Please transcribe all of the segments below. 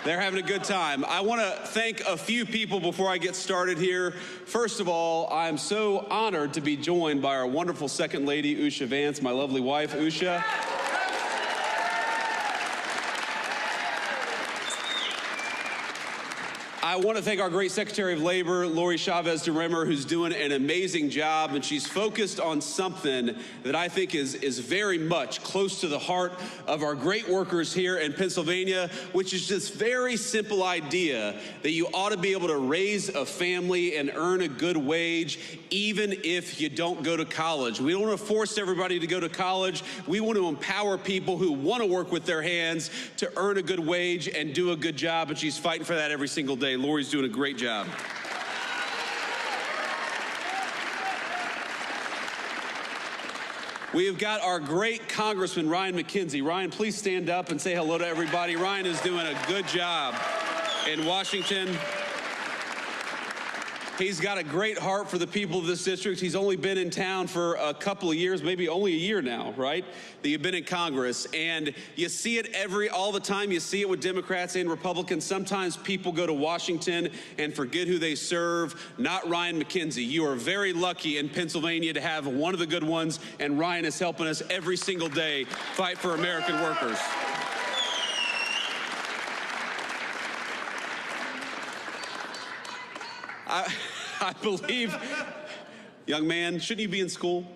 They're having a good time. I want to thank a few people before I get started here. First of all, I'm so honored to be joined by our wonderful Second Lady, Usha Vance, my lovely wife, Usha. I want to thank our great Secretary of Labor, Lori Chavez DeRimmer, who's doing an amazing job, and she's focused on something that I think is very much close to the heart of our great workers here in Pennsylvania, which is this very simple idea that you ought to be able to raise a family and earn a good wage even if you don't go to college. We don't want to force everybody to go to college. We want to empower people who want to work with their hands to earn a good wage and do a good job, and she's fighting for that every single day. Lori's doing a great job. We have got our great Congressman, Ryan McKenzie. Ryan, please stand up and say hello to everybody. Ryan is doing a good job in Washington. He's got a great heart for the people of this district. He's only been in town for a couple of years, maybe only a year now, right? That you've been in Congress. And you see it all the time. You see it with Democrats and Republicans. Sometimes people go to Washington and forget who they serve. Not Ryan McKenzie. You are very lucky in Pennsylvania to have one of the good ones, and Ryan is helping us every single day fight for American workers. I believe, young man, shouldn't you be in school?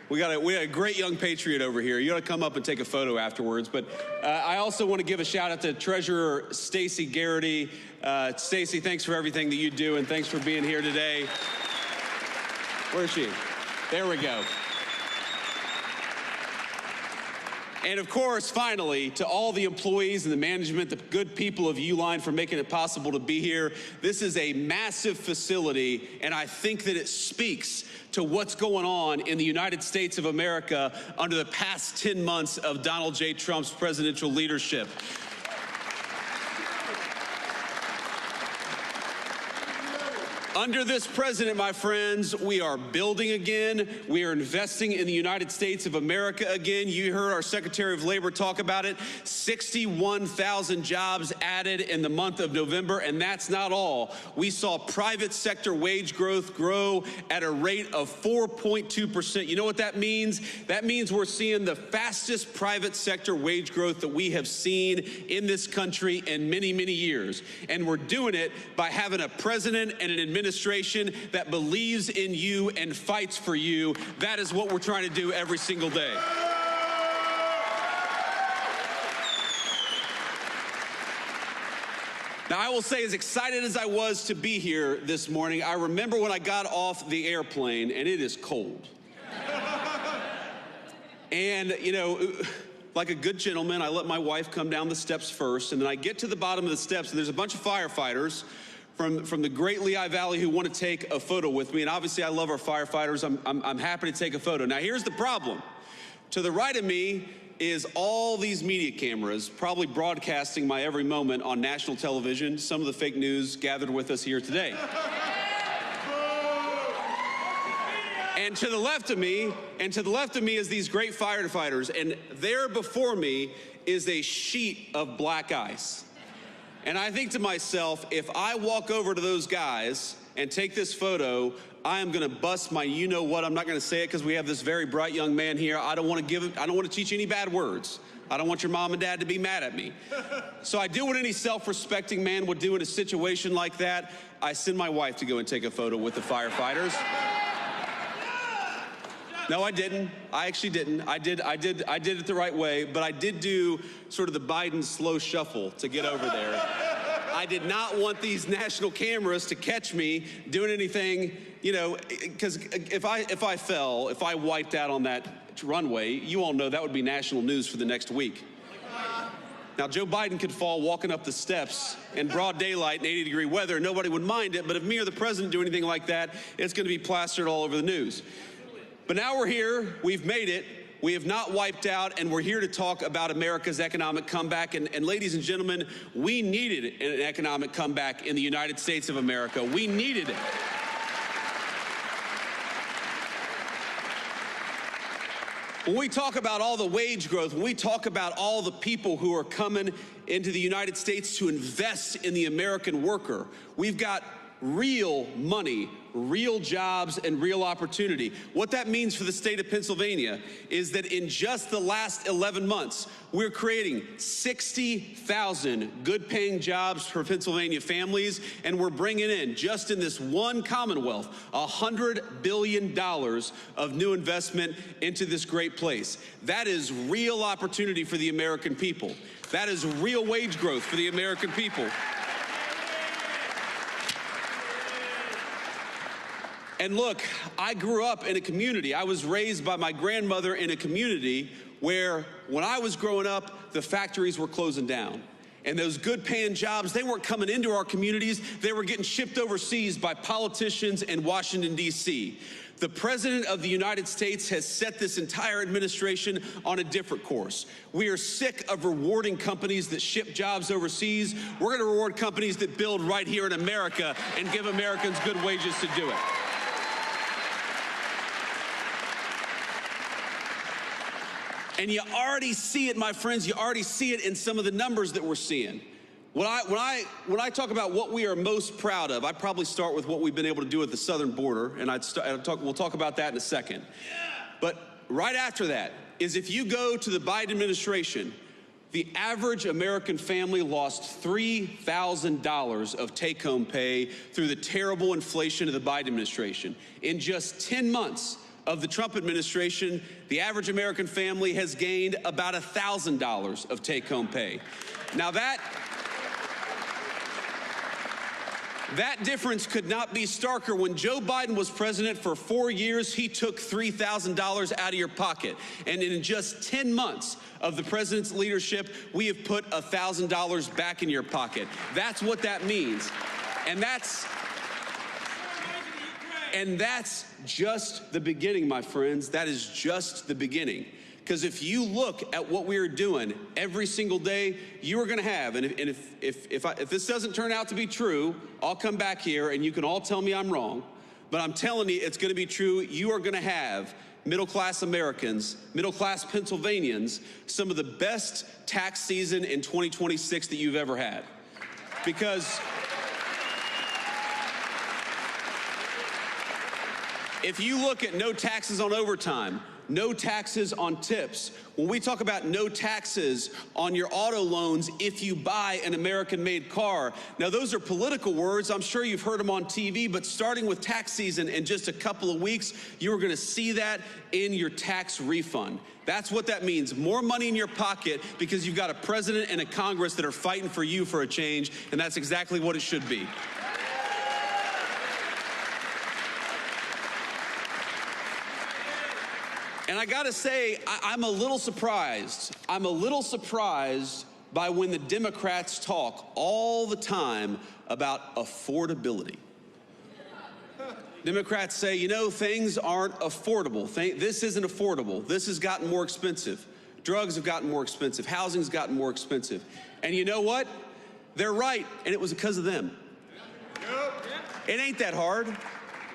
We got a great young patriot over here. You got to come up and take a photo afterwards. But I also want to give a shout out to Treasurer Stacey Garrity. Stacey, thanks for everything that you do, and thanks for being here today. Where is she? There we go. And of course, finally, to all the employees and the management, the good people of Uline for making it possible to be here. This is a massive facility, and I think that it speaks to what's going on in the United States of America under the past 10 months of Donald J. Trump's presidential leadership. Under this president, my friends, we are building again. We are investing in the United States of America again. You heard our Secretary of Labor talk about it. 61,000 jobs added in the month of November, and that's not all. We saw private sector wage growth grow at a rate of 4.2%. You know what that means? That means we're seeing the fastest private sector wage growth that we have seen in this country in many, many years. And we're doing it by having a president and an administration that believes in you and fights for you. That is what we're trying to do every single day. Now, I will say, as excited as I was to be here this morning, I remember when I got off the airplane, and it is cold. And, you know, like a good gentleman, I let my wife come down the steps first, and then I get to the bottom of the steps, and there's a bunch of firefighters from the great Lehigh Valley who want to take a photo with me. And obviously, I love our firefighters. I'm happy to take a photo. Now, here's the problem. To the right of me is all these media cameras, probably broadcasting my every moment on national television. Some of the fake news gathered with us here today. And to the left of me, is these great firefighters. And there before me is a sheet of black ice. And I think to myself, if I walk over to those guys and take this photo, I am going to bust my you-know-what. I'm not going to say it because we have this very bright young man here. I don't want to teach any bad words. I don't want your mom and dad to be mad at me. So I do what any self-respecting man would do in a situation like that. I send my wife to go and take a photo with the firefighters. No, I didn't. I actually didn't. I did it the right way, but I did do sort of the Biden slow shuffle to get over there. I did not want these national cameras to catch me doing anything, you know, because if I wiped out on that runway, you all know that would be national news for the next week. Now, Joe Biden could fall walking up the steps in broad daylight in 80-degree weather. Nobody would mind it, but if me or the president do anything like that, it's going to be plastered all over the news. But now we're here, we've made it, we have not wiped out, and we're here to talk about America's economic comeback. And ladies and gentlemen, we needed an economic comeback in the United States of America. We needed it. When we talk about all the wage growth, when we talk about all the people who are coming into the United States to invest in the American worker, we've got real money, real jobs, and real opportunity. What that means for the state of Pennsylvania is that in just the last 11 months, we're creating 60,000 good-paying jobs for Pennsylvania families, and we're bringing in, just in this one Commonwealth, $100 billion of new investment into this great place. That is real opportunity for the American people. That is real wage growth for the American people. And look, I grew up in a community. I was raised by my grandmother in a community where, when I was growing up, the factories were closing down. And those good-paying jobs, they weren't coming into our communities. They were getting shipped overseas by politicians in Washington, D.C. The President of the United States has set this entire administration on a different course. We are sick of rewarding companies that ship jobs overseas. We're going to reward companies that build right here in America and give Americans good wages to do it. And you already see it, my friends. You already see it in some of the numbers that we're seeing. When I talk about what we are most proud of, I probably start with what we've been able to do at the southern border, and we'll talk about that in a second. But right after that is, if you go to the Biden administration, the average American family lost $3,000 of take-home pay through the terrible inflation of the Biden administration. In just 10 months of the Trump administration, the average American family has gained about $1,000 of take-home pay. Now that difference could not be starker. When Joe Biden was president for 4 years, he took $3,000 out of your pocket. And in just 10 months of the president's leadership, we have put $1,000 back in your pocket. That's what that means. And that's just the beginning, my friends. That is just the beginning. Because if you look at what we are doing every single day, you are going to have, and if this doesn't turn out to be true, I'll come back here and you can all tell me I'm wrong, but I'm telling you it's going to be true. You are going to have middle-class Americans, middle-class Pennsylvanians, some of the best tax season in 2026 that you've ever had. Because if you look at no taxes on overtime, no taxes on tips, when we talk about no taxes on your auto loans if you buy an American-made car, now those are political words. I'm sure you've heard them on TV, but starting with tax season in just a couple of weeks, you are going to see that in your tax refund. That's what that means. More money in your pocket because you've got a president and a Congress that are fighting for you for a change, and that's exactly what it should be. And I gotta say, I'm a little surprised. I'm a little surprised by when the Democrats talk all the time about affordability. Democrats say, you know, things aren't affordable. This isn't affordable. This has gotten more expensive. Drugs have gotten more expensive. Housing's gotten more expensive. And you know what? They're right, and it was because of them. It ain't that hard.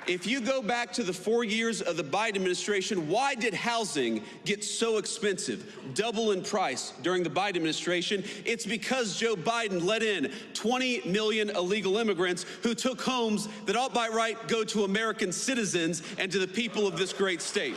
If you go back to the 4 years of the Biden administration, why did housing get so expensive, double in price during the Biden administration? It's because Joe Biden let in 20 million illegal immigrants who took homes that ought by right go to American citizens and to the people of this great state.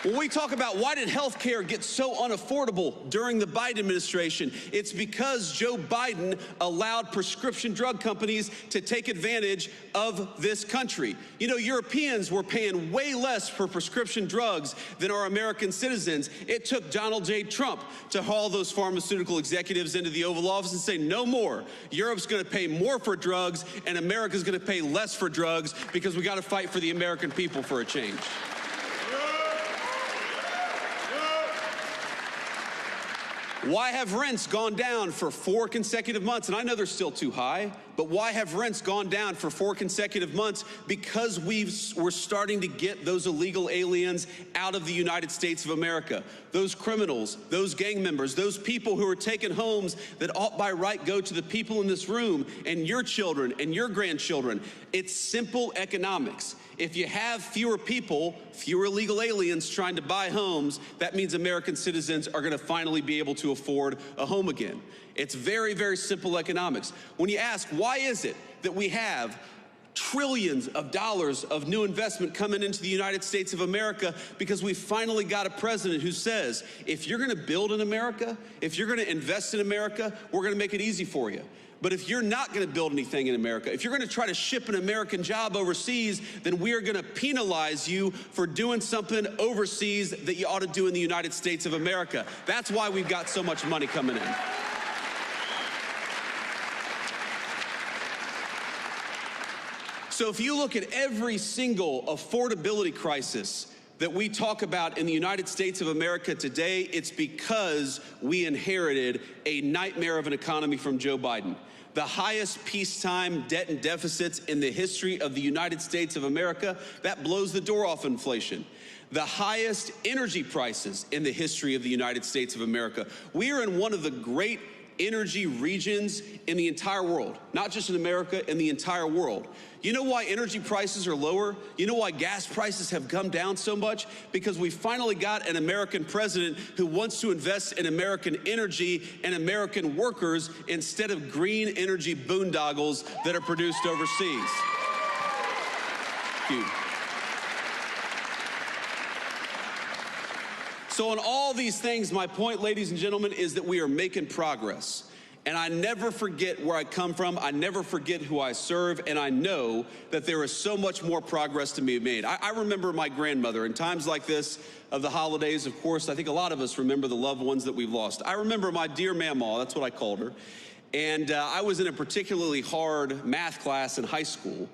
When we talk about why did health care get so unaffordable during the Biden administration, it's because Joe Biden allowed prescription drug companies to take advantage of this country. You know, Europeans were paying way less for prescription drugs than our American citizens. It took Donald J. Trump to haul those pharmaceutical executives into the Oval Office and say, no more. Europe's going to pay more for drugs, and America's going to pay less for drugs because we got to fight for the American people for a change. Why have rents gone down for 4 consecutive months? And I know they're still too high, but why have rents gone down for 4 consecutive months? Because we're starting to get those illegal aliens out of the United States of America. Those criminals, those gang members, those people who are taking homes that ought by right go to the people in this room and your children and your grandchildren. It's simple economics. If you have fewer people, fewer illegal aliens trying to buy homes, that means American citizens are going to finally be able to afford a home again. It's very, very simple economics. When you ask, why is it that we have trillions of dollars of new investment coming into the United States of America? Because we finally got a president who says, if you're going to build in America, if you're going to invest in America, we're going to make it easy for you. But if you're not going to build anything in America, if you're going to try to ship an American job overseas, then we are going to penalize you for doing something overseas that you ought to do in the United States of America. That's why we've got so much money coming in. So if you look at every single affordability crisis that we talk about in the United States of America today, it's because we inherited a nightmare of an economy from Joe Biden. The highest peacetime debt and deficits in the history of the United States of America. That blows the door off inflation. The highest energy prices in the history of the United States of America. We are in one of the great energy regions in the entire world, not just in America, in the entire world. You know why energy prices are lower? You know why gas prices have come down so much? Because we finally got an American president who wants to invest in American energy and American workers instead of green energy boondoggles that are produced overseas. Thank you. So on all these things, my point, ladies and gentlemen, is that we are making progress. And I never forget where I come from. I never forget who I serve. And I know that there is so much more progress to be made. I remember my grandmother in times like this of the holidays. Of course, I think a lot of us remember the loved ones that we've lost. I remember my dear Mamaw, that's what I called her. And I was in a particularly hard math class in high school.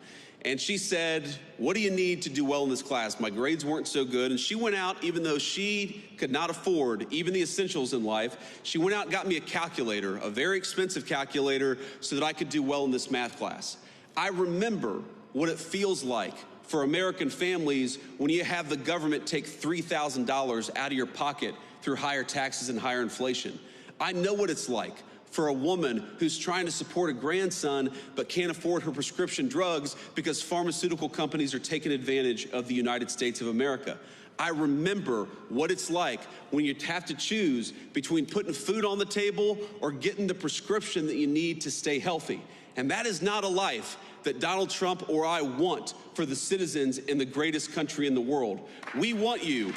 And she said, what do you need to do well in this class? My grades weren't so good. And she went out, even though she could not afford even the essentials in life, she went out and got me a calculator, a very expensive calculator, so that I could do well in this math class. I remember what it feels like for American families when you have the government take $3,000 out of your pocket through higher taxes and higher inflation. I know what it's like for a woman who's trying to support a grandson but can't afford her prescription drugs because pharmaceutical companies are taking advantage of the United States of America. I remember what it's like when you have to choose between putting food on the table or getting the prescription that you need to stay healthy. And that is not a life that Donald Trump or I want for the citizens in the greatest country in the world. We want you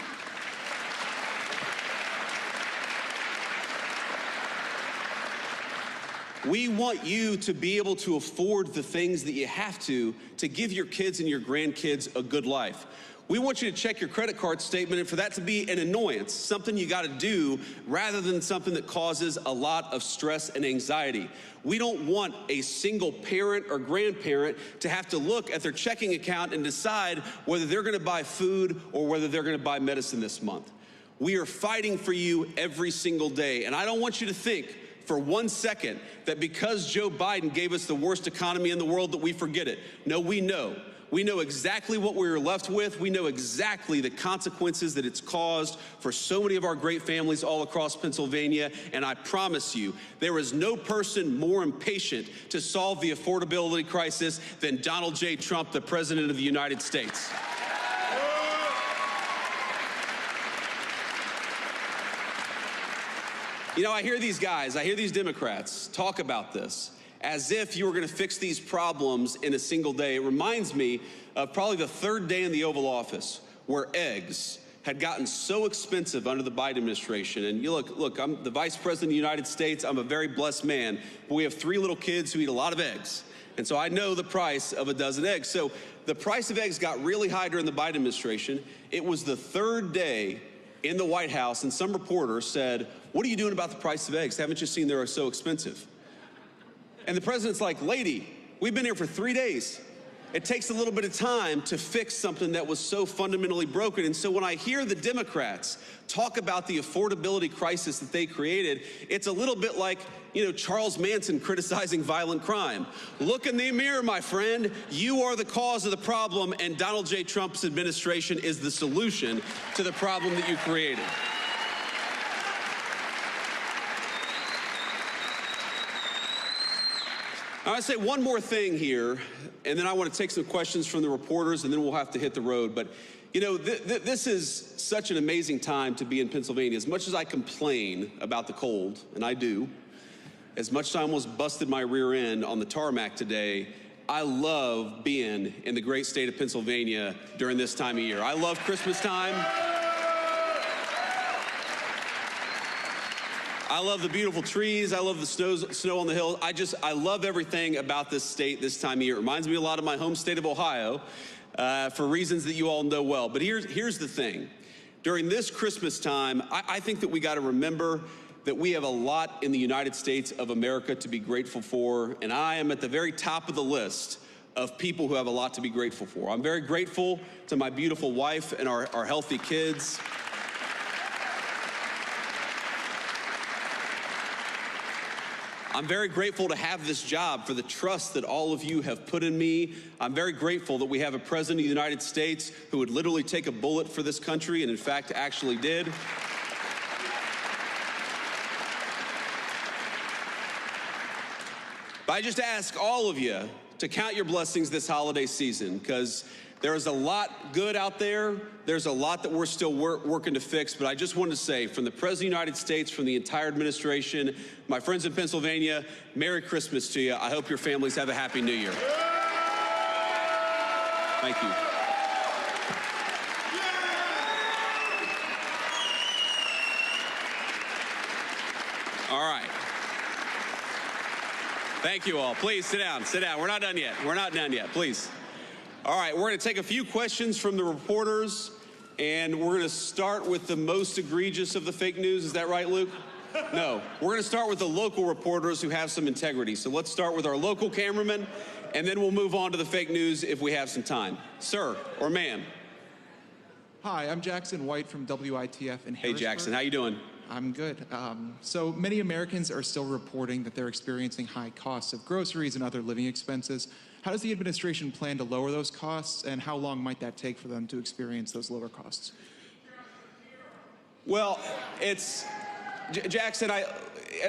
We want you to be able to afford the things that you have to give your kids and your grandkids a good life. We want you to check your credit card statement and for that to be an annoyance, something you got to do rather than something that causes a lot of stress and anxiety. We don't want a single parent or grandparent to have to look at their checking account and decide whether they're going to buy food or whether they're going to buy medicine this month. We are fighting for you every single day, and I don't want you to think for 1 second that because Joe Biden gave us the worst economy in the world that we forget it. No, we know. We know exactly what we were left with. We know exactly the consequences that it's caused for so many of our great families all across Pennsylvania. And I promise you, there is no person more impatient to solve the affordability crisis than Donald J. Trump, the President of the United States. You know, I hear these guys, I hear these Democrats talk about this as if you were going to fix these problems in a single day. It reminds me of probably the third day in the Oval Office where eggs had gotten so expensive under the Biden administration. And you look, I'm the Vice President of the United States. I'm a very blessed man, but we have 3 little kids who eat a lot of eggs. And so I know the price of a dozen eggs. So the price of eggs got really high during the Biden administration. It was the third day in the White House, and some reporter said, "What are you doing about the price of eggs? Haven't you seen they're so expensive?" And the president's like, "Lady, we've been here for 3 days. It takes a little bit of time to fix something that was so fundamentally broken. And so when I hear the Democrats talk about the affordability crisis that they created, it's a little bit like, Charles Manson criticizing violent crime. Look in the mirror, my friend. You are the cause of the problem, and Donald J. Trump's administration is the solution to the problem that you created. I want to say one more thing here, and then I want to take some questions from the reporters, and then we'll have to hit the road. But, this is such an amazing time to be in Pennsylvania. As much as I complain about the cold, and I do, as much as I almost busted my rear end on the tarmac today, I love being in the great state of Pennsylvania during this time of year. I love Christmas time. I love the beautiful trees. I love the snow on the hill. I love everything about this state this time of year. It reminds me a lot of my home state of Ohio for reasons that you all know well. But here's the thing. During this Christmas time, I think that we got to remember that we have a lot in the United States of America to be grateful for. And I am at the very top of the list of people who have a lot to be grateful for. I'm very grateful to my beautiful wife and our healthy kids. I'm very grateful to have this job, for the trust that all of you have put in me. I'm very grateful that we have a president of the United States who would literally take a bullet for this country, and in fact actually did. But I just ask all of you to count your blessings this holiday season, because there is a lot good out there. There's a lot that we're still working to fix. But I just wanted to say, from the President of the United States, from the entire administration, my friends in Pennsylvania, Merry Christmas to you. I hope your families have a Happy New Year. Thank you. All right. Thank you all. Please sit down. Sit down. We're not done yet. We're not done yet. Please. All right, we're going to take a few questions from the reporters, and we're going to start with the most egregious of the fake news. Is that right, Luke? No. We're going to start with the local reporters who have some integrity. So let's start with our local cameraman, and then we'll move on to the fake news if we have some time. Sir or ma'am? Hi, I'm Jackson White from WITF in Harrisburg. Hey, Jackson. How you doing? I'm good. So many Americans are still reporting that they're experiencing high costs of groceries and other living expenses. How does the administration plan to lower those costs, and how long might that take for them to experience those lower costs? Well, Jackson,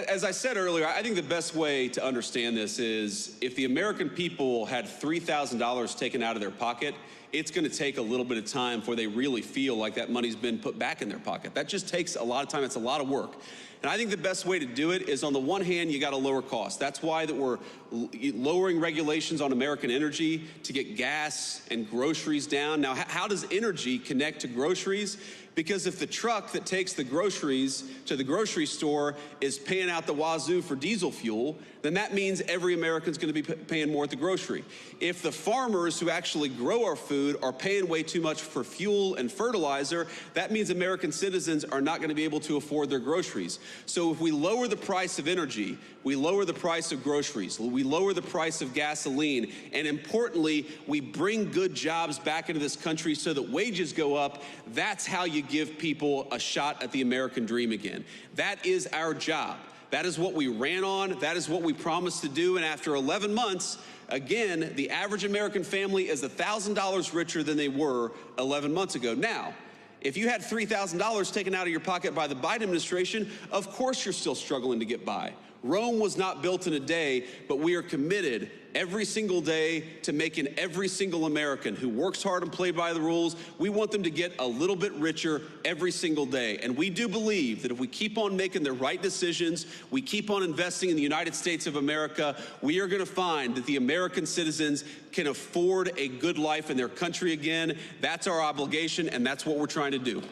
as I said earlier, I think the best way to understand this is if the American people had $3,000 taken out of their pocket, it's going to take a little bit of time before they really feel like that money's been put back in their pocket. That just takes a lot of time. It's a lot of work. And I think the best way to do it is, on the one hand, you got to lower costs. That's why that we're lowering regulations on American energy to get gas and groceries down. Now, how does energy connect to groceries? Because if the truck that takes the groceries to the grocery store is paying out the wazoo for diesel fuel, then that means every American's going to be paying more at the grocery. If the farmers who actually grow our food are paying way too much for fuel and fertilizer, that means American citizens are not going to be able to afford their groceries. So if we lower the price of energy, we lower the price of groceries, we lower the price of gasoline, and importantly, we bring good jobs back into this country so that wages go up. That's how you give people a shot at the American dream again. That is our job. That is what we ran on. That is what we promised to do. And after 11 months, again, the average American family is $1,000 richer than they were 11 months ago. Now, if you had $3,000 taken out of your pocket by the Biden administration, of course you're still struggling to get by. Rome was not built in a day, but we are committed every single day to making every single American who works hard and plays by the rules, we want them to get a little bit richer every single day. And we do believe that if we keep on making the right decisions, we keep on investing in the United States of America, we are going to find that the American citizens can afford a good life in their country again. That's our obligation, and that's what we're trying to do.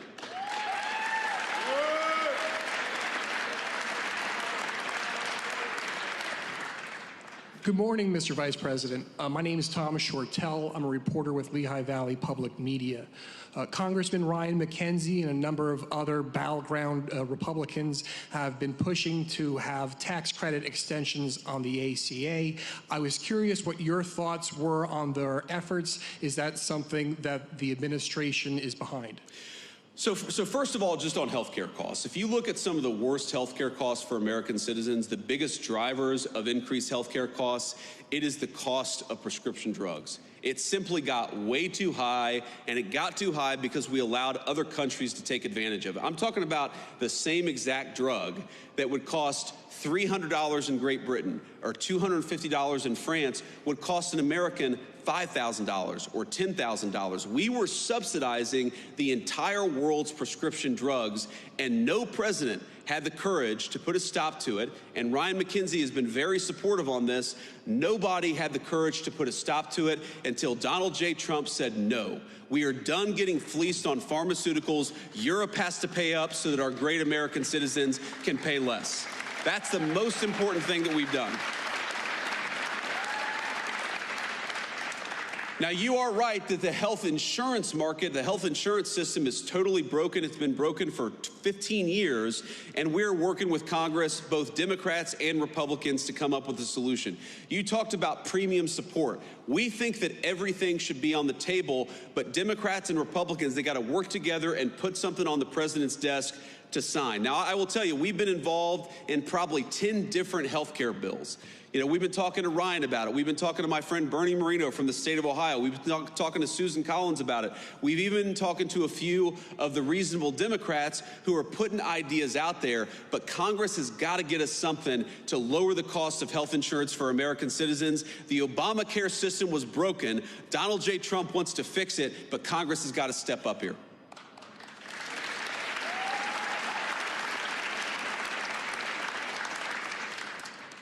Good morning, Mr. Vice President. My name is Thomas Shortell. I'm a reporter with Lehigh Valley Public Media. Congressman Ryan McKenzie and a number of other battleground Republicans have been pushing to have tax credit extensions on the ACA. I was curious what your thoughts were on their efforts. Is that something that the administration is behind? So first of all, just on healthcare costs, if you look at some of the worst healthcare costs for American citizens, the biggest drivers of increased healthcare costs, it is the cost of prescription drugs. It simply got way too high, and it got too high because we allowed other countries to take advantage of it. I'm talking about the same exact drug that would cost $300 in Great Britain or $250 in France would cost an American $5,000 or $10,000. We were subsidizing the entire world's prescription drugs, and no president had the courage to put a stop to it. And Ryan McKenzie has been very supportive on this. Nobody had the courage to put a stop to it until Donald J. Trump said no. We are done getting fleeced on pharmaceuticals. Europe has to pay up so that our great American citizens can pay less. That's the most important thing that we've done. Now, you are right that the health insurance market, the health insurance system is totally broken. It's been broken for 15 years, and we're working with Congress, both Democrats and Republicans, to come up with a solution. You talked about premium support. We think that everything should be on the table, but Democrats and Republicans, they got to work together and put something on the president's desk to sign. Now, I will tell you, we've been involved in probably 10 different health care bills. You know, we've been talking to Ryan about it. We've been talking to my friend Bernie Moreno from the state of Ohio. We've been talking to Susan Collins about it. We've even been talking to a few of the reasonable Democrats who are putting ideas out there. But Congress has got to get us something to lower the cost of health insurance for American citizens. The Obamacare system was broken. Donald J. Trump wants to fix it, but Congress has got to step up here.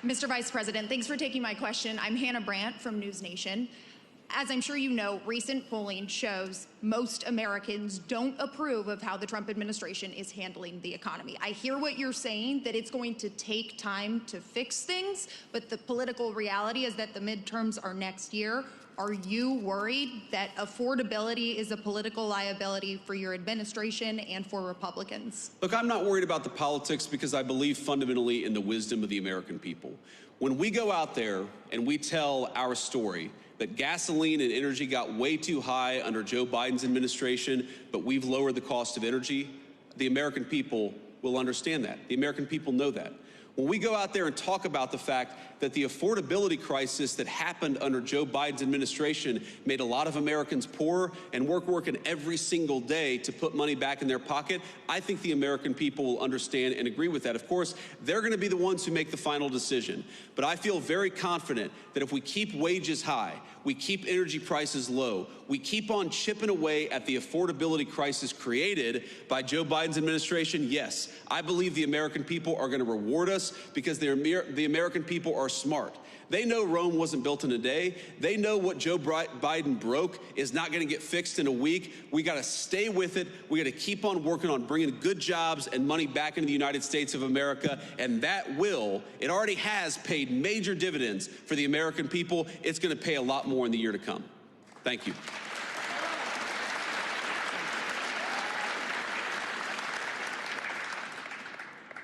Mr. Vice President, thanks for taking my question. I'm Hannah Brandt from News Nation. As I'm sure you know, recent polling shows most Americans don't approve of how the Trump administration is handling the economy. I hear what you're saying, that it's going to take time to fix things, but the political reality is that the midterms are next year. Are you worried that affordability is a political liability for your administration and for Republicans? Look, I'm not worried about the politics because I believe fundamentally in the wisdom of the American people. When we go out there and we tell our story that gasoline and energy got way too high under Joe Biden's administration, but we've lowered the cost of energy, the American people will understand that. The American people know that. When we go out there and talk about the fact that the affordability crisis that happened under Joe Biden's administration made a lot of Americans poorer, and we're working every single day to put money back in their pocket, I think the American people will understand and agree with that. Of course, they're going to be the ones who make the final decision. But I feel very confident that if we keep wages high, we keep energy prices low, we keep on chipping away at the affordability crisis created by Joe Biden's administration, yes, I believe the American people are going to reward us because the American people are smart. They know Rome wasn't built in a day. They know what Joe Biden broke is not going to get fixed in a week. We got to stay with it. We got to keep on working on bringing good jobs and money back into the United States of America. And that it already has paid major dividends for the American people. It's going to pay a lot more in the year to come. Thank you.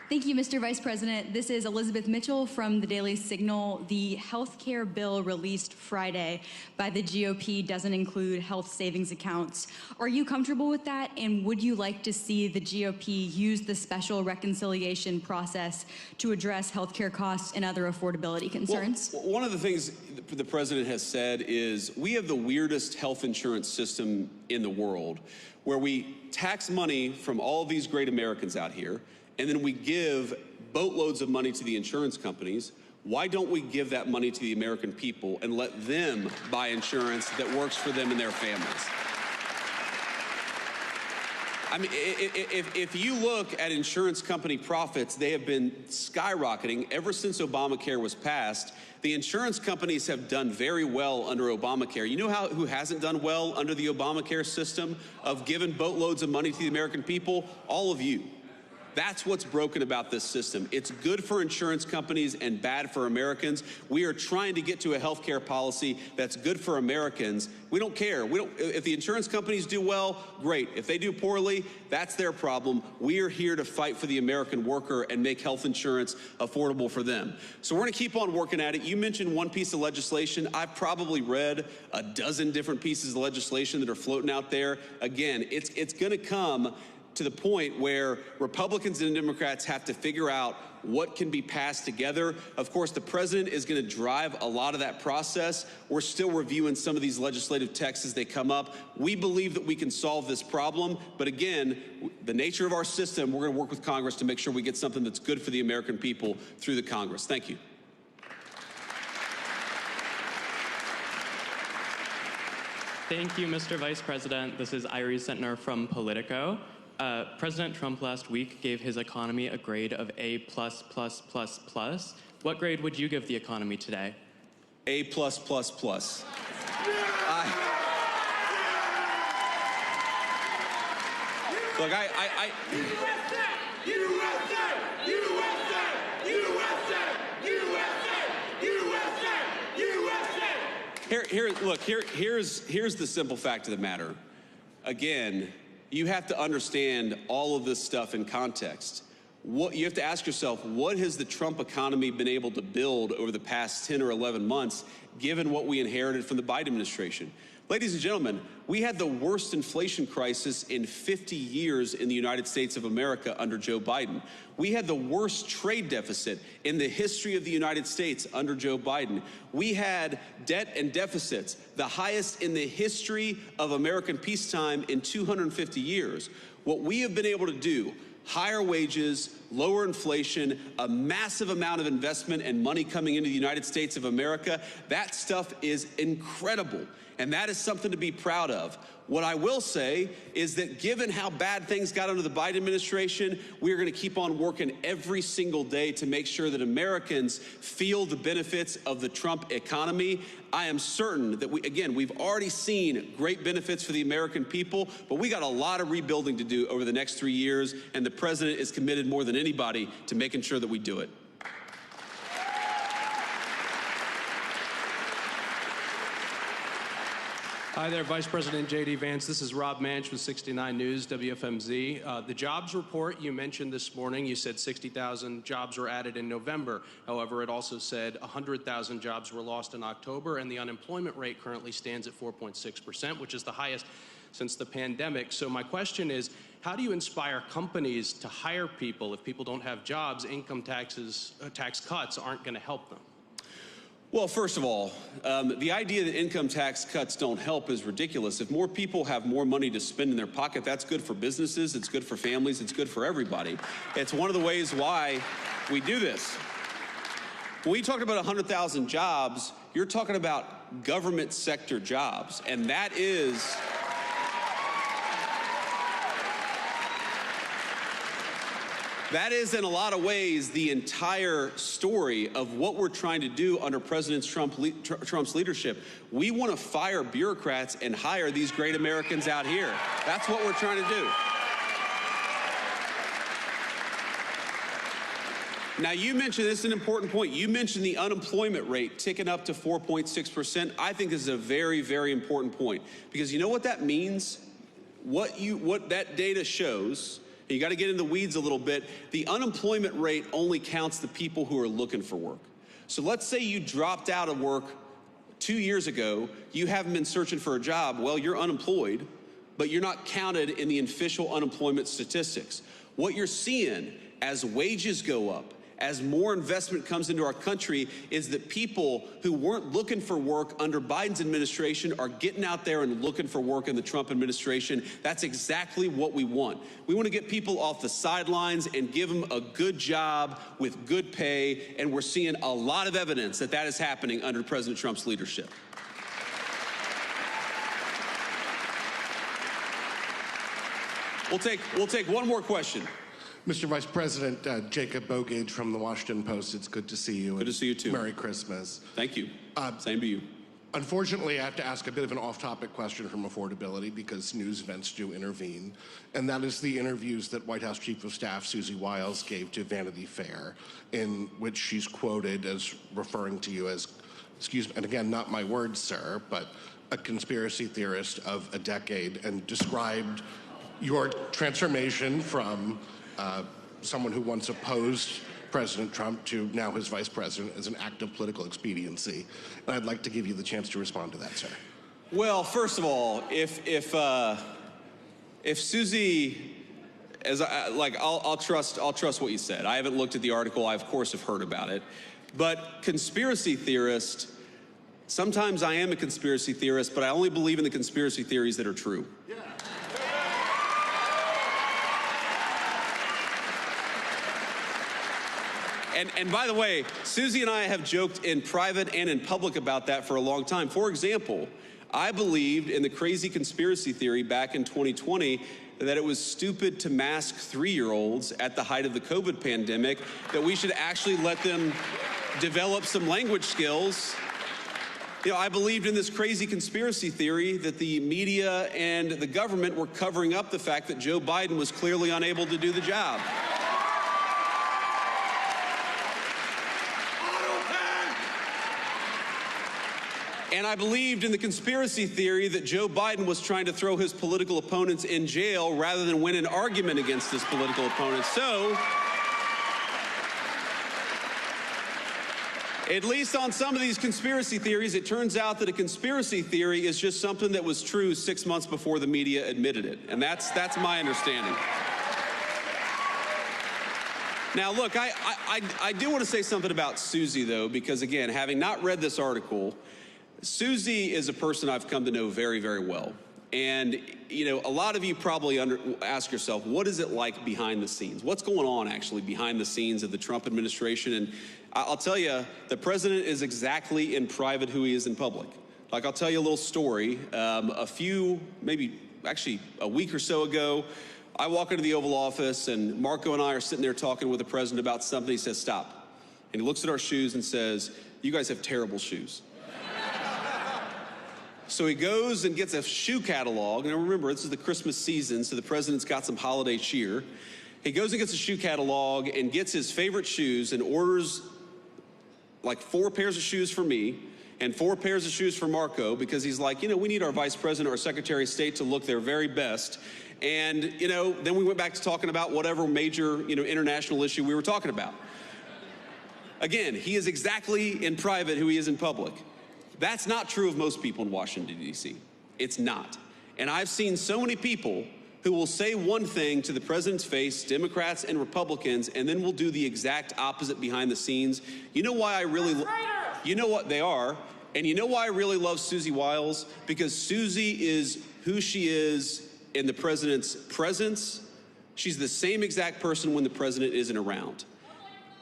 Thank you, Mr. Vice President. This is Elizabeth Mitchell from the Daily Signal. The health care bill released Friday by the GOP doesn't include health savings accounts. Are you comfortable with that? And would you like to see the GOP use the special reconciliation process to address health care costs and other affordability concerns? Well, one of the things the president has said is we have the weirdest health insurance system in the world, where we tax money from all of these great Americans out here, and then we give boatloads of money to the insurance companies. Why don't we give that money to the American people and let them buy insurance that works for them and their families? I mean, if you look at insurance company profits, they have been skyrocketing ever since Obamacare was passed. The insurance companies have done very well under Obamacare. You know who hasn't done well under the Obamacare system of giving boatloads of money to the American people? All of you. That's what's broken about this system. It's good for insurance companies and bad for Americans. We are trying to get to a health care policy that's good for Americans. We don't care. If the insurance companies do well, great. If they do poorly, that's their problem. We are here to fight for the American worker and make health insurance affordable for them. So we're going to keep on working at it. You mentioned one piece of legislation. I've probably read a dozen different pieces of legislation that are floating out there. Again, it's going to come to the point where Republicans and Democrats have to figure out what can be passed together. Of course, the president is going to drive a lot of that process. We're still reviewing some of these legislative texts as they come up. We believe that we can solve this problem. But again, the nature of our system, we're going to work with Congress to make sure we get something that's good for the American people through the Congress. Thank you. Thank you, Mr. Vice President. This is Iris Sentner from Politico. President Trump last week gave his economy a grade of A++++. What grade would you give the economy today? A++++. Look, Here's the simple fact of the matter. Again, you have to understand all of this stuff in context. You have to ask yourself, what has the Trump economy been able to build over the past 10 or 11 months, given what we inherited from the Biden administration? Ladies and gentlemen, we had the worst inflation crisis in 50 years in the United States of America under Joe Biden. We had the worst trade deficit in the history of the United States under Joe Biden. We had debt and deficits, the highest in the history of American peacetime in 250 years. What we have been able to do, higher wages, lower inflation, a massive amount of investment and money coming into the United States of America, that stuff is incredible. And that is something to be proud of. What I will say is that given how bad things got under the Biden administration, we're going to keep on working every single day to make sure that Americans feel the benefits of the Trump economy. I am certain that we've already seen great benefits for the American people, but we got a lot of rebuilding to do over the next 3 years, and the president is committed more than anybody to making sure that we do it. Hi there, Vice President J.D. Vance. This is Rob Manch with 69 News, WFMZ. The jobs report you mentioned this morning, you said 60,000 jobs were added in November. However, it also said 100,000 jobs were lost in October, and the unemployment rate currently stands at 4.6%, which is the highest since the pandemic. So my question is, how do you inspire companies to hire people if people don't have jobs? Income tax cuts aren't going to help them. Well, first of all, the idea that income tax cuts don't help is ridiculous. If more people have more money to spend in their pocket, that's good for businesses, it's good for families, it's good for everybody. It's one of the ways why we do this. When we talk about 100,000 jobs, you're talking about government sector jobs, and that is in a lot of ways the entire story of what we're trying to do under President Trump's leadership. We want to fire bureaucrats and hire these great Americans out here. That's what we're trying to do. Now, you mentioned, this is an important point, you mentioned the unemployment rate ticking up to 4.6%. I think this is a very, very important point, because you know what that means? What that data shows, you got to get in the weeds a little bit. The unemployment rate only counts the people who are looking for work. So let's say you dropped out of work 2 years ago, you haven't been searching for a job. Well, you're unemployed, but you're not counted in the official unemployment statistics. What you're seeing as wages go up, as more investment comes into our country, is that people who weren't looking for work under Biden's administration are getting out there and looking for work in the Trump administration. That's exactly what we want. We want to get people off the sidelines and give them a good job with good pay, and we're seeing a lot of evidence that that is happening under President Trump's leadership. We'll take one more question. Mr. Vice President, Jacob Bogage from the Washington Post. It's good to see you. Good to see you too. Merry Christmas. Thank you. Same to you. Unfortunately, I have to ask a bit of an off-topic question from affordability because news events do intervene, and that is the interviews that White House Chief of Staff Susie Wiles gave to Vanity Fair, in which she's quoted as referring to you as, excuse me, and again, not my words, sir, but a conspiracy theorist of a decade, and described your transformation from someone who once opposed President Trump to now his vice president as an act of political expediency. And I'd like to give you the chance to respond to that, sir. Well, first of all, if Susie, I'll trust what you said. I haven't looked at the article. I of course have heard about it, but conspiracy theorist. Sometimes I am a conspiracy theorist, but I only believe in the conspiracy theories that are true. Yeah. And by the way, Susie and I have joked in private and in public about that for a long time. For example, I believed in the crazy conspiracy theory back in 2020 that it was stupid to mask 3-year-olds at the height of the COVID pandemic, that we should actually let them develop some language skills. You know, I believed in this crazy conspiracy theory that the media and the government were covering up the fact that Joe Biden was clearly unable to do the job. And I believed in the conspiracy theory that Joe Biden was trying to throw his political opponents in jail rather than win an argument against his political opponents. So, at least on some of these conspiracy theories, it turns out that a conspiracy theory is just something that was true 6 months before the media admitted it. And that's my understanding. Now, look, I do want to say something about Susie, though, because, again, having not read this article, Susie is a person I've come to know very, very well. And, you know, a lot of you probably ask yourself, what is it like behind the scenes? What's going on, actually, behind the scenes of the Trump administration? And I'll tell you, the president is exactly in private who he is in public. Like, I'll tell you a little story. Maybe a week or so ago, I walk into the Oval Office, and Marco and I are sitting there talking with the president about something. He says, stop. And he looks at our shoes and says, you guys have terrible shoes. So he goes and gets a shoe catalog. And remember, this is the Christmas season, so the president's got some holiday cheer. He goes and gets a shoe catalog and gets his favorite shoes and orders like 4 pairs of shoes for me and 4 pairs of shoes for Marco, because he's like, you know, we need our vice president or secretary of state to look their very best. And, you know, then we went back to talking about whatever major, you know, international issue we were talking about. Again, he is exactly in private who he is in public. That's not true of most people in Washington, D.C. It's not. And I've seen so many people who will say one thing to the president's face, Democrats and Republicans, and then will do the exact opposite behind the scenes. You know why I really, you know what they are, and you know why I really love Susie Wiles? Because Susie is who she is in the president's presence. She's the same exact person when the president isn't around.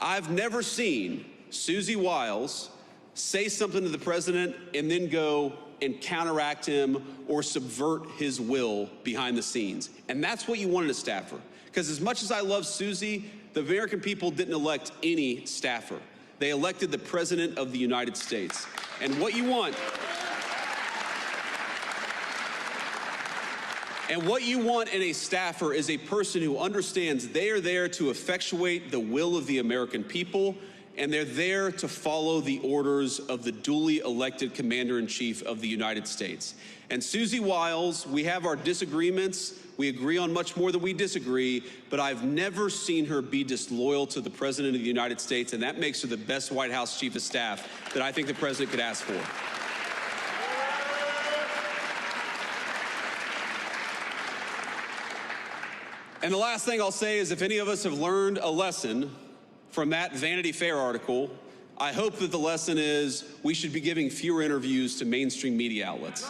I've never seen Susie Wiles say something to the president and then go and counteract him or subvert his will behind the scenes. And that's what you want in a staffer. Because as much as I love Susie, the American people didn't elect any staffer. They elected the President of the United States. And what you want in a staffer is a person who understands they are there to effectuate the will of the American people, and they're there to follow the orders of the duly elected Commander-in-Chief of the United States. And Susie Wiles, we have our disagreements. We agree on much more than we disagree, but I've never seen her be disloyal to the President of the United States, and that makes her the best White House Chief of Staff that I think the President could ask for. And the last thing I'll say is, if any of us have learned a lesson from that Vanity Fair article, I hope that the lesson is we should be giving fewer interviews to mainstream media outlets.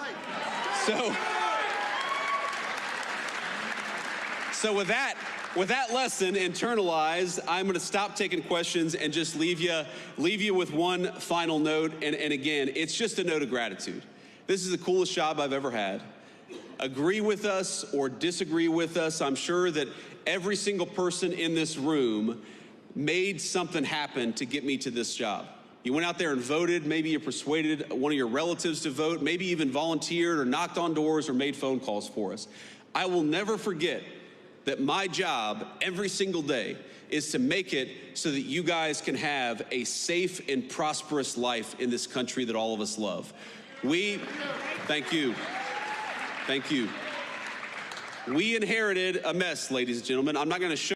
So with that lesson internalized, I'm going to stop taking questions and just leave you with one final note. And again, it's just a note of gratitude. This is the coolest job I've ever had. Agree with us or disagree with us, I'm sure that every single person in this room made something happen to get me to this job. You went out there and voted. Maybe you persuaded one of your relatives to vote, maybe even volunteered or knocked on doors or made phone calls for us. I will never forget that my job every single day is to make it so that you guys can have a safe and prosperous life in this country that all of us love. Thank you. Thank you. We inherited a mess, ladies and gentlemen. I'm not going to show